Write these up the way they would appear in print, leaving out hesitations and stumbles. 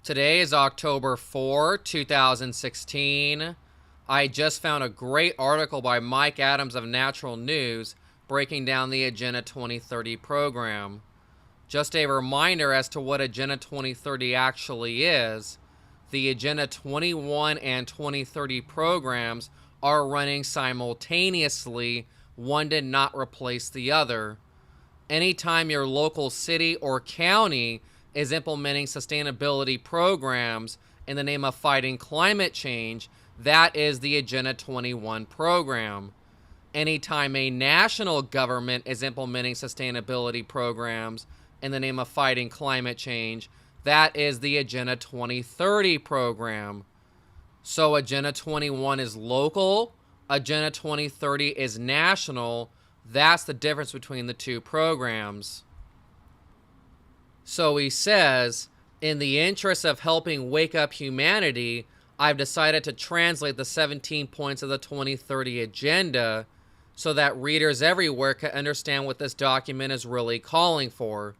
Today is October 4, 2016. I just found a great article by Mike Adams of Natural News breaking down the Agenda 2030 program. Just a reminder as to what Agenda 2030 actually is. The Agenda 21 and 2030 programs are running simultaneously. One did not replace the other. Anytime your local city or county is implementing sustainability programs in the name of fighting climate change, that is the Agenda 21 program. Anytime a national government is implementing sustainability programs in the name of fighting climate change, that is the Agenda 2030 program. So Agenda 21 is local, Agenda 2030 is national. That's the difference between the two programs. So he says, in the interest of helping wake up humanity, I've decided to translate the 17 points of the 2030 agenda so that readers everywhere can understand what this document is really calling for.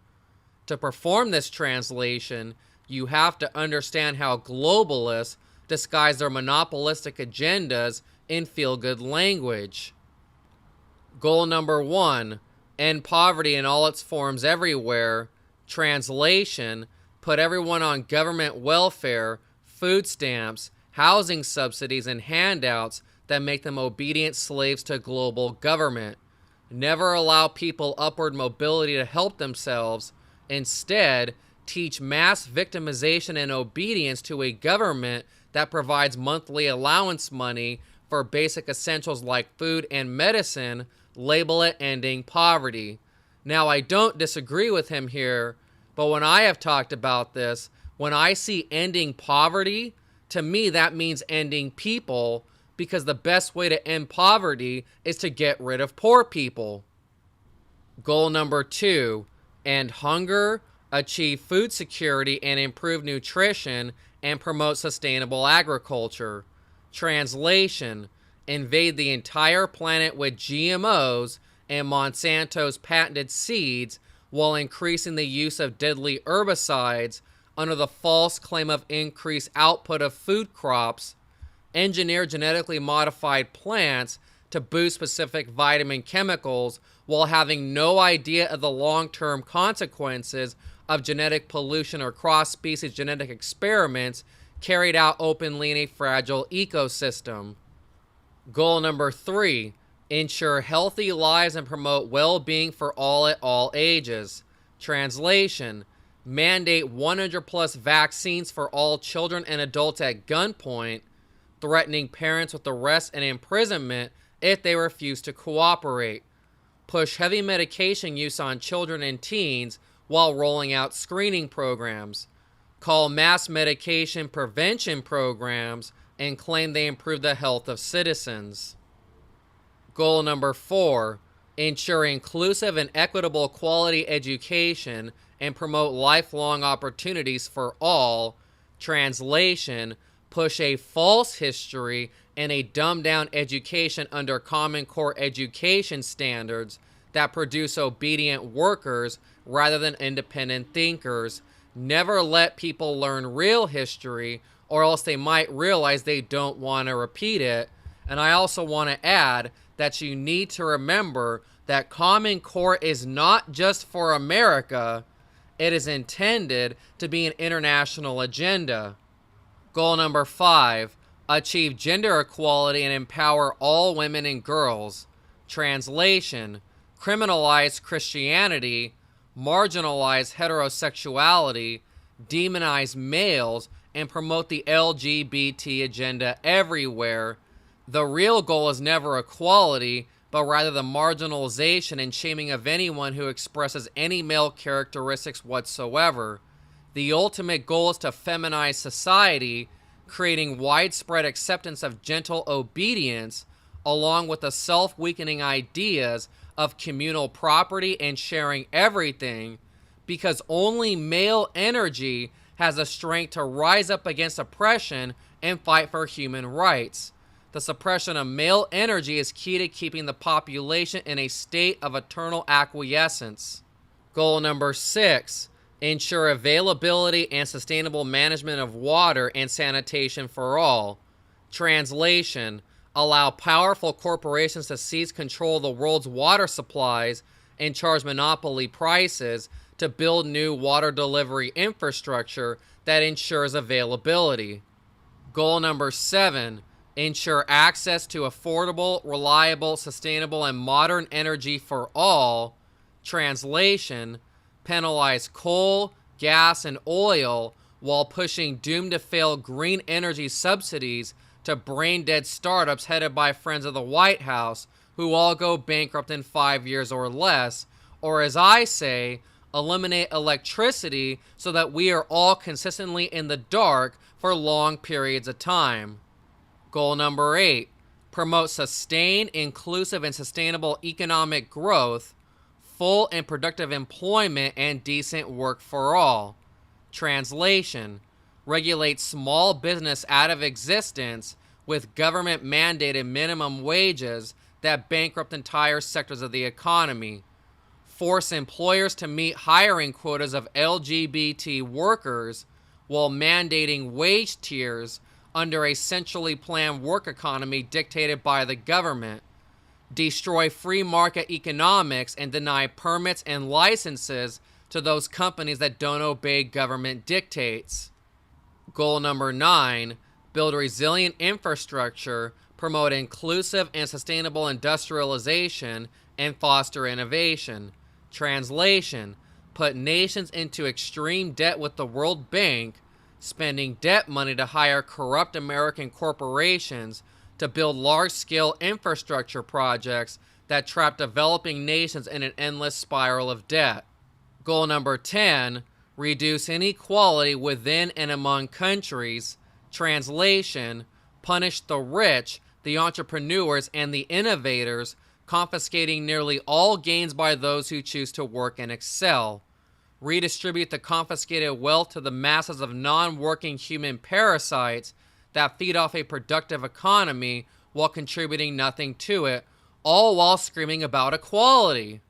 To perform this translation, you have to understand how globalists disguise their monopolistic agendas in feel-good language. Goal number 1, end poverty in all its forms everywhere. Translation, put everyone on government welfare, food stamps, housing subsidies, and handouts that make them obedient slaves to global government. Never allow people upward mobility to help themselves. Instead, teach mass victimization and obedience to a government that provides monthly allowance money for basic essentials like food and medicine. Label it ending poverty. Now, I don't disagree with him here, but when I have talked about this, when I see ending poverty, to me that means ending people, because the best way to end poverty is to get rid of poor people. Goal number 2, end hunger, achieve food security and improve nutrition, and promote sustainable agriculture. Translation, invade the entire planet with GMOs and Monsanto's patented seeds while increasing the use of deadly herbicides under the false claim of increased output of food crops. Engineer genetically modified plants to boost specific vitamin chemicals while having no idea of the long-term consequences of genetic pollution or cross-species genetic experiments carried out openly in a fragile ecosystem. Goal number 3, ensure healthy lives and promote well-being for all at all ages. Translation, mandate 100 plus vaccines for all children and adults at gunpoint, threatening parents with arrest and imprisonment if they refuse to cooperate. Push heavy medication use on children and teens while rolling out screening programs. Call mass medication prevention programs and claim they improve the health of citizens. Goal number 4, ensure inclusive and equitable quality education and promote lifelong opportunities for all. Translation, push a false history and a dumbed-down education under Common Core education standards that produce obedient workers rather than independent thinkers. Never let people learn real history, or else they might realize they don't want to repeat it. And I also want to add that you need to remember that Common Core is not just for America. It is intended to be an international agenda. Goal number 5, achieve gender equality and empower all women and girls. Translation, criminalize Christianity, marginalize heterosexuality, demonize males, and promote the LGBT agenda everywhere. The real goal is never equality, but rather the marginalization and shaming of anyone who expresses any male characteristics whatsoever. The ultimate goal is to feminize society, creating widespread acceptance of gentle obedience, along with the self-weakening ideas of communal property and sharing everything, because only male energy has the strength to rise up against oppression and fight for human rights. The suppression of male energy is key to keeping the population in a state of eternal acquiescence. Goal number 6, ensure availability and sustainable management of water and sanitation for all. Translation: allow powerful corporations to seize control of the world's water supplies and charge monopoly prices to build new water delivery infrastructure that ensures availability. Goal number 7, ensure access to affordable, reliable, sustainable, and modern energy for all. Translation: penalize coal, gas, and oil while pushing doomed to fail green energy subsidies to brain dead startups headed by friends of the White House who all go bankrupt in 5 years or less. Or, as I say, eliminate electricity so that we are all consistently in the dark for long periods of time. Goal number 8, promote sustained, inclusive, and sustainable economic growth, full and productive employment, and decent work for all. Translation: regulate small business out of existence with government mandated minimum wages that bankrupt entire sectors of the economy. Force employers to meet hiring quotas of LGBT workers while mandating wage tiers under a centrally planned work economy dictated by the government. Destroy free market economics and deny permits and licenses to those companies that don't obey government dictates. Goal number 9, build resilient infrastructure, promote inclusive and sustainable industrialization, and foster innovation. Translation: put nations into extreme debt with the World Bank, spending debt money to hire corrupt American corporations to build large-scale infrastructure projects that trap developing nations in an endless spiral of debt. Goal number 10, reduce inequality within and among countries. Translation: punish the rich, the entrepreneurs, and the innovators, confiscating nearly all gains by those who choose to work and excel. Redistribute the confiscated wealth to the masses of non-working human parasites that feed off a productive economy while contributing nothing to it, all while screaming about equality.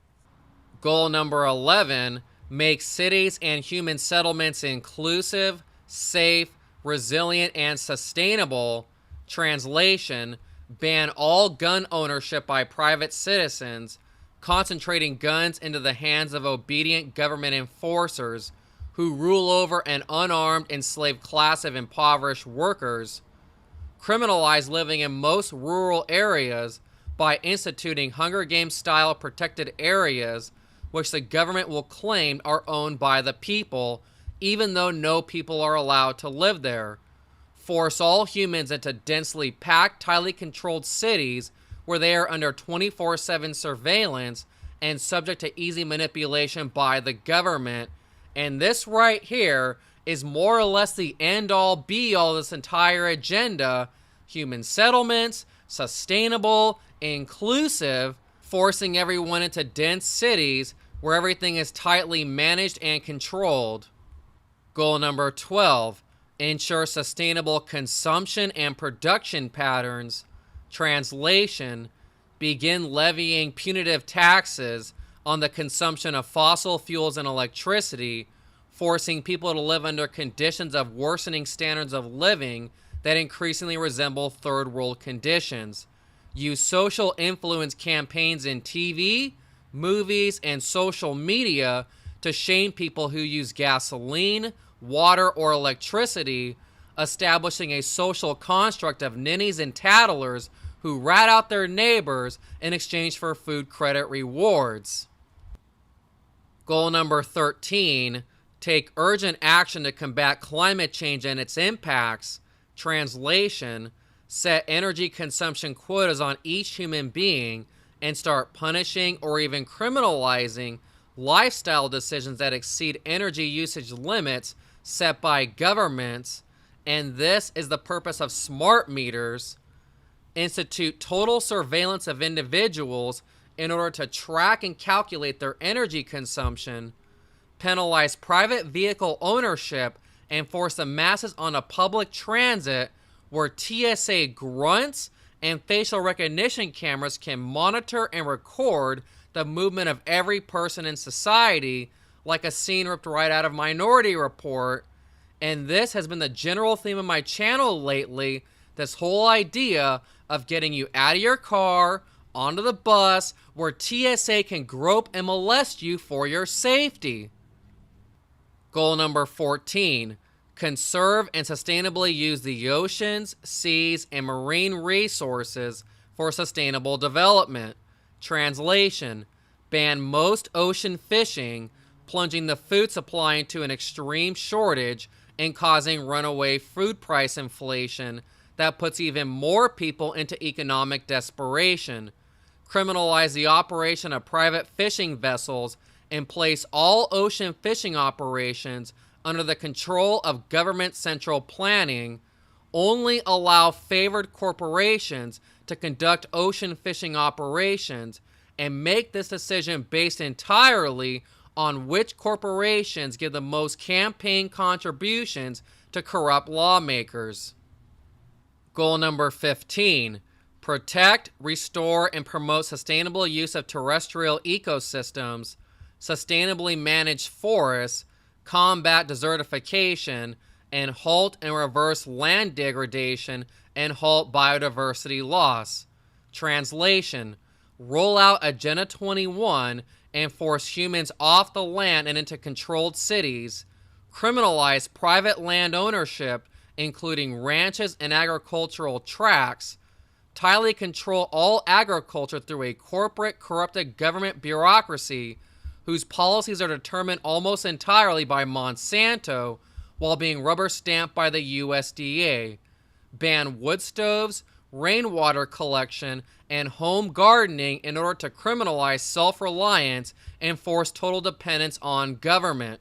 Goal number 11, make cities and human settlements inclusive, safe, resilient, and sustainable. Translation: ban all gun ownership by private citizens, concentrating guns into the hands of obedient government enforcers who rule over an unarmed, enslaved class of impoverished workers. Criminalize living in most rural areas by instituting Hunger Games-style protected areas, which the government will claim are owned by the people, even though no people are allowed to live there. Force all humans into densely packed, tightly controlled cities where they are under 24/7 surveillance and subject to easy manipulation by the government. And this right here is more or less the end-all, be-all of this entire agenda. Human settlements, sustainable, inclusive, forcing everyone into dense cities where everything is tightly managed and controlled. Goal number 12, ensure sustainable consumption and production patterns. Translation: begin levying punitive taxes on the consumption of fossil fuels and electricity, forcing people to live under conditions of worsening standards of living that increasingly resemble third world conditions. Use social influence campaigns in TV, movies, and social media to shame people who use gasoline, water, or electricity, establishing a social construct of ninnies and tattlers who rat out their neighbors in exchange for food credit rewards. Goal number 13, take urgent action to combat climate change and its impacts. Translation: set energy consumption quotas on each human being and start punishing or even criminalizing lifestyle decisions that exceed energy usage limits set by governments. And this is the purpose of smart meters. Institute total surveillance of individuals in order to track and calculate their energy consumption. Penalize private vehicle ownership and force the masses onto public transit where TSA grunts and facial recognition cameras can monitor and record the movement of every person in society, like a scene ripped right out of Minority Report. And this has been the general theme of my channel lately, this whole idea of getting you out of your car, onto the bus, where TSA can grope and molest you for your safety. Goal number 14, conserve and sustainably use the oceans, seas, and marine resources for sustainable development. Translation, ban most ocean fishing, plunging the food supply into an extreme shortage and causing runaway food price inflation that puts even more people into economic desperation. Criminalize the operation of private fishing vessels and place all ocean fishing operations under the control of government central planning. Only allow favored corporations to conduct ocean fishing operations, and make this decision based entirely on which corporations give the most campaign contributions to corrupt lawmakers. Goal number 15, protect, restore, and promote sustainable use of terrestrial ecosystems, sustainably manage forests, combat desertification, and halt and reverse land degradation and halt biodiversity loss. Translation, roll out Agenda 21 and force humans off the land and into controlled cities, criminalize private land ownership, including ranches and agricultural tracts, tightly control all agriculture through a corporate, corrupted government bureaucracy whose policies are determined almost entirely by Monsanto while being rubber stamped by the USDA, ban wood stoves, rainwater collection, and home gardening in order to criminalize self-reliance and force total dependence on government.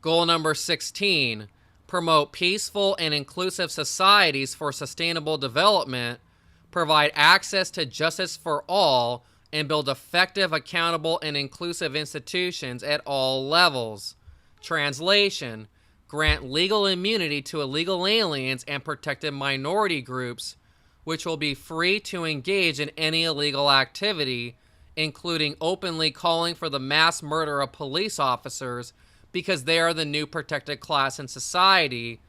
Goal number 16, promote peaceful and inclusive societies for sustainable development, provide access to justice for all, and build effective, accountable, and inclusive institutions at all levels. Translation, grant legal immunity to illegal aliens and protected minority groups, which will be free to engage in any illegal activity, including openly calling for the mass murder of police officers because they are the new protected class in society.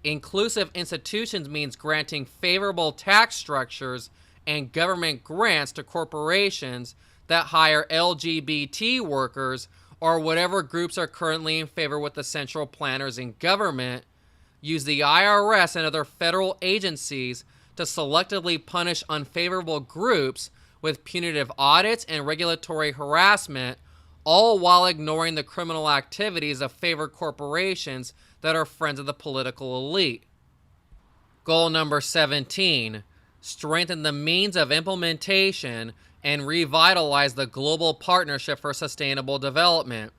Inclusive institutions means granting favorable tax structures and government grants to corporations that hire LGBT workers or whatever groups are currently in favor with the central planners in government, use the IRS and other federal agencies to selectively punish unfavorable groups with punitive audits and regulatory harassment, all while ignoring the criminal activities of favored corporations that are friends of the political elite. Goal number 17, strengthen the means of implementation and revitalize the Global Partnership for Sustainable Development.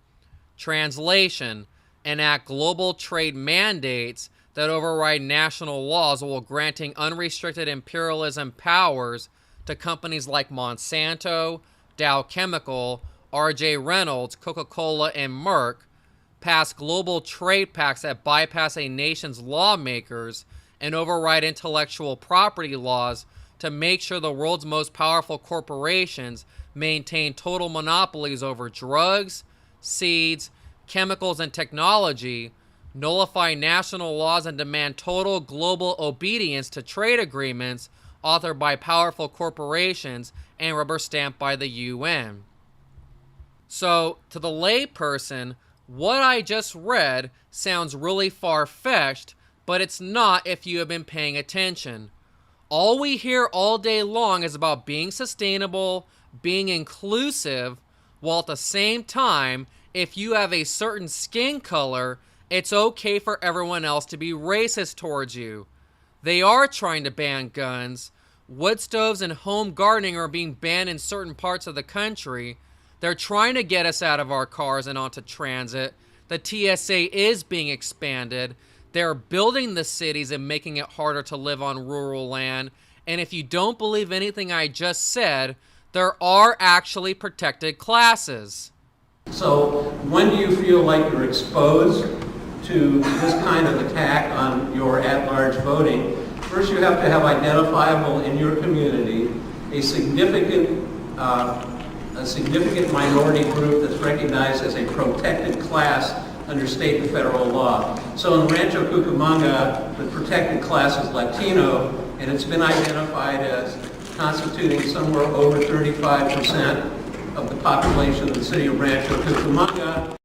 Translation, enact global trade mandates that override national laws while granting unrestricted imperialism powers to companies like Monsanto, Dow Chemical, R.J. Reynolds, Coca-Cola, and Merck, pass global trade pacts that bypass a nation's lawmakers and override intellectual property laws to make sure the world's most powerful corporations maintain total monopolies over drugs, seeds, chemicals, and technology, nullify national laws, and demand total global obedience to trade agreements authored by powerful corporations and rubber stamped by the UN. So, to the layperson, what I just read sounds really far-fetched, but it's not if you have been paying attention. All we hear all day long is about being sustainable, being inclusive, while at the same time, if you have a certain skin color, it's okay for everyone else to be racist towards you. They are trying to ban guns. Wood stoves and home gardening are being banned in certain parts of the country. They're trying to get us out of our cars and onto transit. The TSA is being expanded. They're building the cities and making it harder to live on rural land. And if you don't believe anything I just said, there are actually protected classes. So when do you feel like you're exposed to this kind of attack on your at-large voting? First, you have to have identifiable in your community a significant a significant minority group that's recognized as a protected class under state and federal law. So in Rancho Cucamonga, the protected class is Latino, and it's been identified as constituting somewhere over 35% of the population of the city of Rancho Cucamonga.